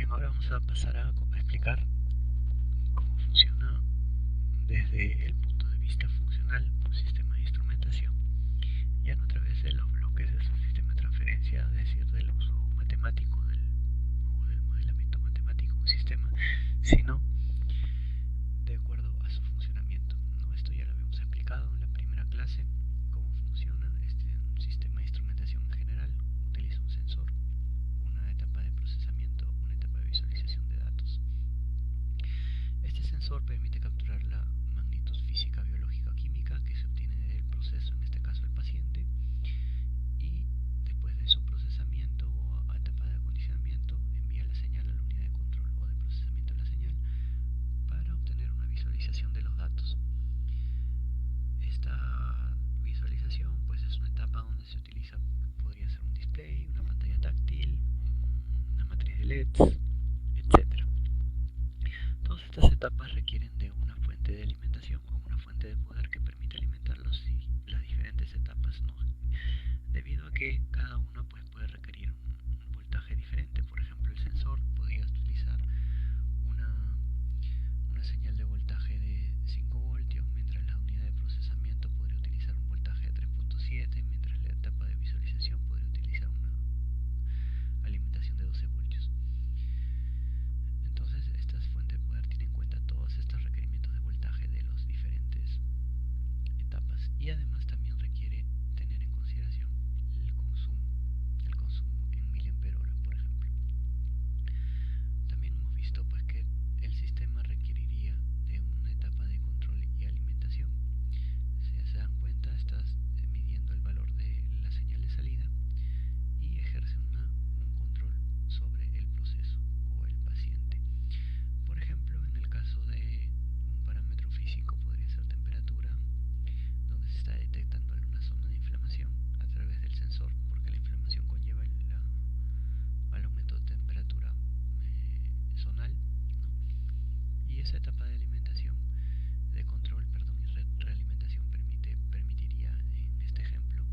Bien, ahora vamos a pasar a explicar cómo funciona desde el punto de vista funcional un sistema de instrumentación, ya no a través de los bloques de su sistema de transferencia, es decir, del uso matemático o del modelamiento matemático de un sistema, sino de acuerdo a su funcionamiento, ¿no? Esto ya lo habíamos explicado en la primera clase, cómo funciona un sistema de instrumentación en general. Utiliza un sensor, una etapa de procesamiento, una etapa de visualización de datos. Este sensor permite capturar la magnitud física, biológica o química que se obtiene del proceso, en este caso el paciente, y después de su procesamiento o etapa de acondicionamiento envía la señal a la unidad de control o de procesamiento de la señal para obtener una visualización de los datos. Esta visualización pues es una etapa donde se utiliza, podría ser un display, una pantalla táctil, una matriz de LEDs, etc. Todas estas etapas requieren de una fuente de alimentación o una fuente de poder que permite alimentar las diferentes etapas, ¿no? Debido a que cada una pues, puede requerir un voltaje diferente. Por ejemplo, el sensor podría utilizar una, una señal de voltaje de 5 voltios, mientras la unidad de procesamiento podría utilizar un voltaje de 3.7, mientras la etapa de visualización podría utilizar una alimentación de 12 voltios. Entonces, esta fuente de poder tiene en cuenta todos estos requerimientos de voltaje de las diferentes etapas, y además también requiere tener en consideración el consumo en miliampere hora, por ejemplo. También hemos visto pues que el sistema requeriría de una etapa de control y alimentación. Si se dan cuenta, estás midiendo el valor de la señal de salida y ejerce un control sobre el proceso o el paciente. Por ejemplo, en el caso de un parámetro físico podría ser temperatura, donde se está detectando alguna zona de inflamación a través del sensor, porque la inflamación conlleva al aumento de temperatura zonal, ¿no? Y esa etapa de alimentación, de control, perdón, y realimentación permitiría, en este ejemplo,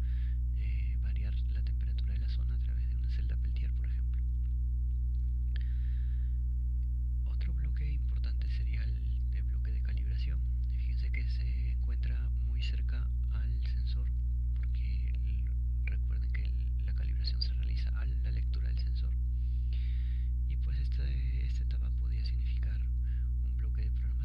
variar la temperatura de la zona a través de una celda Peltier, por ejemplo. Otro bloque importante sería el bloque de calibración. Fíjense que se encuentra muy cerca al sensor, porque recuerden que la calibración se realiza a la lectura del sensor. Y pues esta etapa podría significar un bloque de programación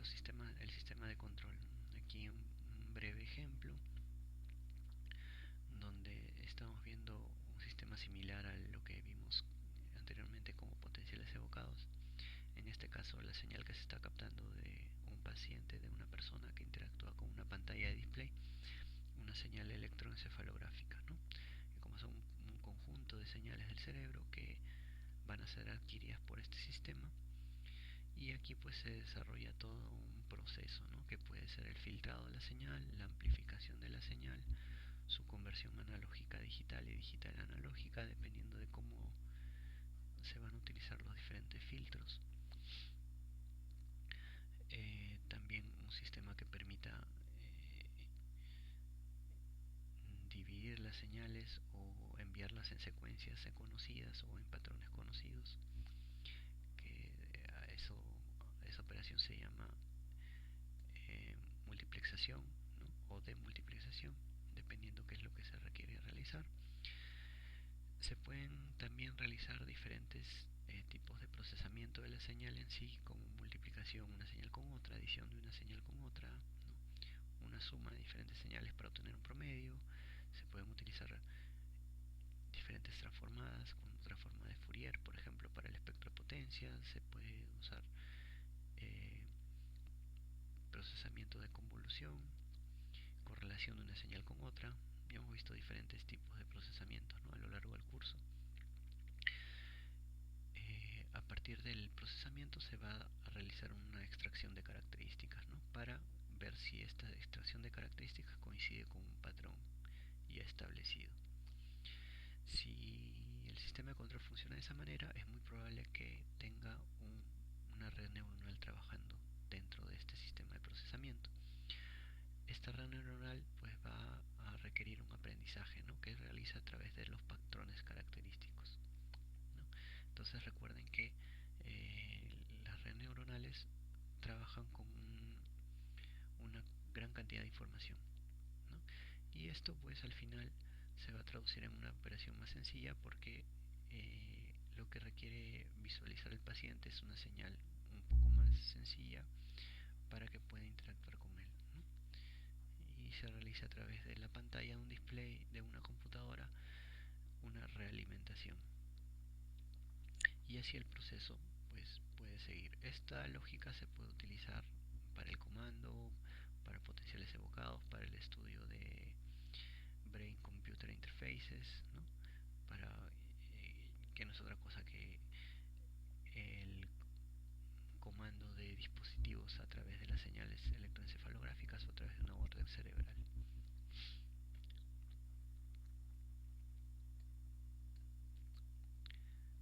el sistema de control. Aquí un breve ejemplo donde estamos viendo un sistema similar a lo que vimos anteriormente como potenciales evocados. En este caso, la señal que se está captando de un paciente, de una persona que interactúa con una pantalla de display, una señal electroencefalográfica, ¿no? Que como son un conjunto de señales del cerebro que van a ser adquiridas por este sistema, y aquí pues se desarrolla todo un proceso, ¿no? Que puede ser el filtrado de la señal, la amplificación de la señal, su conversión analógica a digital y digital a analógica, dependiendo de cómo se van a utilizar los diferentes filtros. También un sistema que permita dividir las señales o enviarlas en secuencias conocidas o en patrones conocidos, que esa operación se llama multiplexación, ¿no? O demultiplexación, dependiendo qué es lo que se requiere realizar. Se pueden también realizar diferentes tipos de procesamiento de la señal en sí, como multiplicación una señal con otra, adición de una señal con otra, ¿no? Una suma de diferentes señales para obtener un promedio. Se pueden utilizar diferentes transformadas, como transforma de Fourier, por ejemplo, para el espectro de potencia. Se puede usar eh, procesamiento de convolución, correlación de una señal con otra. Ya hemos visto diferentes tipos de procesamientos, ¿no? A lo largo del curso. A partir del procesamiento se va a realizar una extracción de características, ¿no? Para ver si esta extracción de características coincide con un patrón ya establecido. Si el sistema de control funciona de esa manera, es muy probable que tenga una red neuronal trabajando dentro de este sistema de procesamiento. Esta red neuronal pues va a requerir un aprendizaje, ¿no? Que realiza a través de los patrones característicos, ¿no? Entonces recuerden que las redes neuronales trabajan con una gran cantidad de información, ¿no? Y esto pues al final se va a traducir en una operación más sencilla, porque lo que requiere visualizar el paciente es una señal un poco más sencilla para que pueda interactuar con él, ¿no? Y se realiza a través de la pantalla de un display de una computadora una realimentación, y así el proceso pues puede seguir. Esta lógica se puede utilizar para el comando, para potenciales evocados, para el estudio de Brain Computer Interfaces, ¿no? Para que no es otra cosa que el comando de dispositivos a través de las señales electroencefalográficas o a través de una orden cerebral.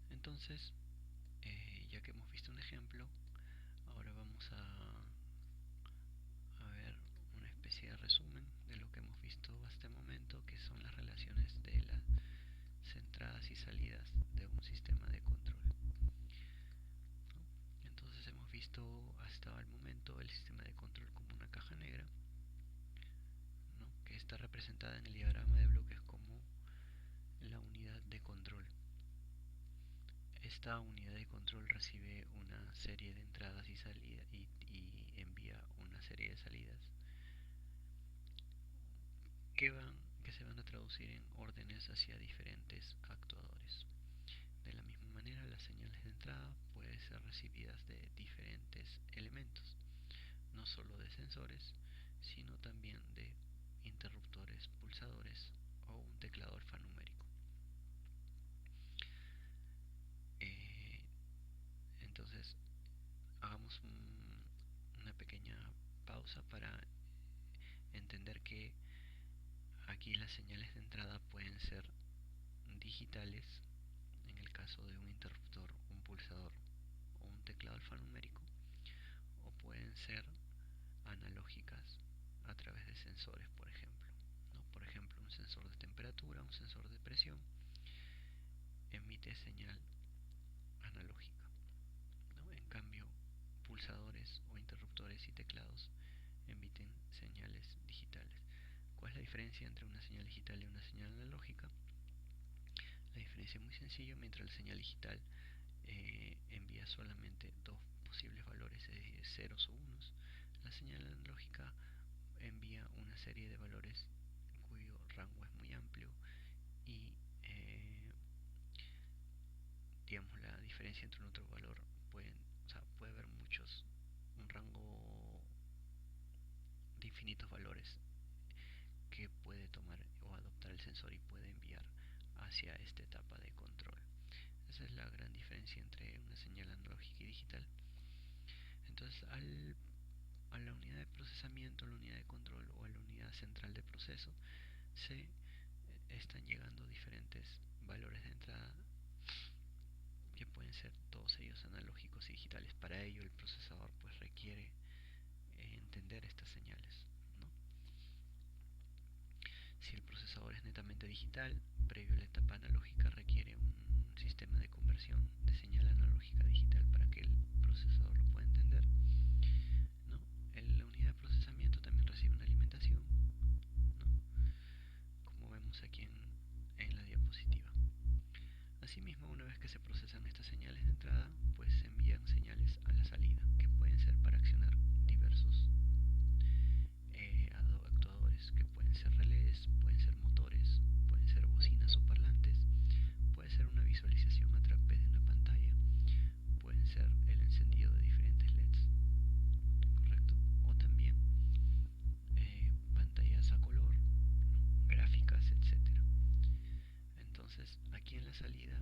Entonces, ya que hemos visto un ejemplo, ahora vamos a ver una especie de resumen de lo que hemos visto hasta este momento, que son las relaciones de las entradas y salidas de un sistema de control, ¿no? Entonces hemos visto hasta el momento el sistema de control como una caja negra, ¿no? Que está representada en el diagrama de bloques como la unidad de control. Esta unidad de control recibe una serie de entradas y salidas y envía una serie de salidas que se van a traducir en órdenes hacia diferentes actuadores. De la misma manera, las señales de entrada pueden ser recibidas de diferentes elementos, no solo de sensores, sino también de interruptores, pulsadores o un teclado alfanumérico. Entonces, hagamos una pequeña pausa para entender que aquí las señales de entrada pueden ser digitales, en el caso de un interruptor, un pulsador o un teclado alfanumérico, o pueden ser analógicas a través de sensores, por ejemplo, ¿no? Por ejemplo, un sensor de temperatura, un sensor de presión, emite señal analógica, ¿no? En cambio, pulsadores o interruptores y teclados emiten señales digitales. ¿Cuál es la diferencia entre una señal digital y una señal analógica? La diferencia es muy sencilla. Mientras la señal digital envía solamente dos posibles valores, es decir, ceros o unos, la señal analógica envía una serie de valores cuyo rango es muy amplio y digamos la diferencia entre un otro valor puede haber un rango de infinitos valores que puede tomar o adoptar el sensor y puede enviar hacia esta etapa de control. Esa es la gran diferencia entre una señal analógica y digital. Entonces, a la unidad de procesamiento, a la unidad de control o a la unidad central de proceso se están llegando diferentes valores de entrada que pueden ser todos ellos analógicos y digitales. Para ello el procesador pues requiere entender estas señales, ¿no? Si el procesador es netamente digital, previo a la etapa analógica requiere un sistema de conversión de señal analógica a digital para que el procesador lo pueda entender, ¿no? La unidad de procesamiento también recibe una alimentación, ¿no? Como vemos aquí en la diapositiva. Asimismo, una vez que se procesan estas señales de entrada, pues se envían señales a la salida, que pueden ser para accionar diversos actuadores, que pueden ser relés, pueden ser motores, pueden ser bocinas o parlantes, puede ser una visualización a través de una pantalla, pueden ser el encendido de diferentes LEDs, ¿correcto? O también pantallas a color, ¿no? Gráficas, etcétera. Entonces, aquí en la salida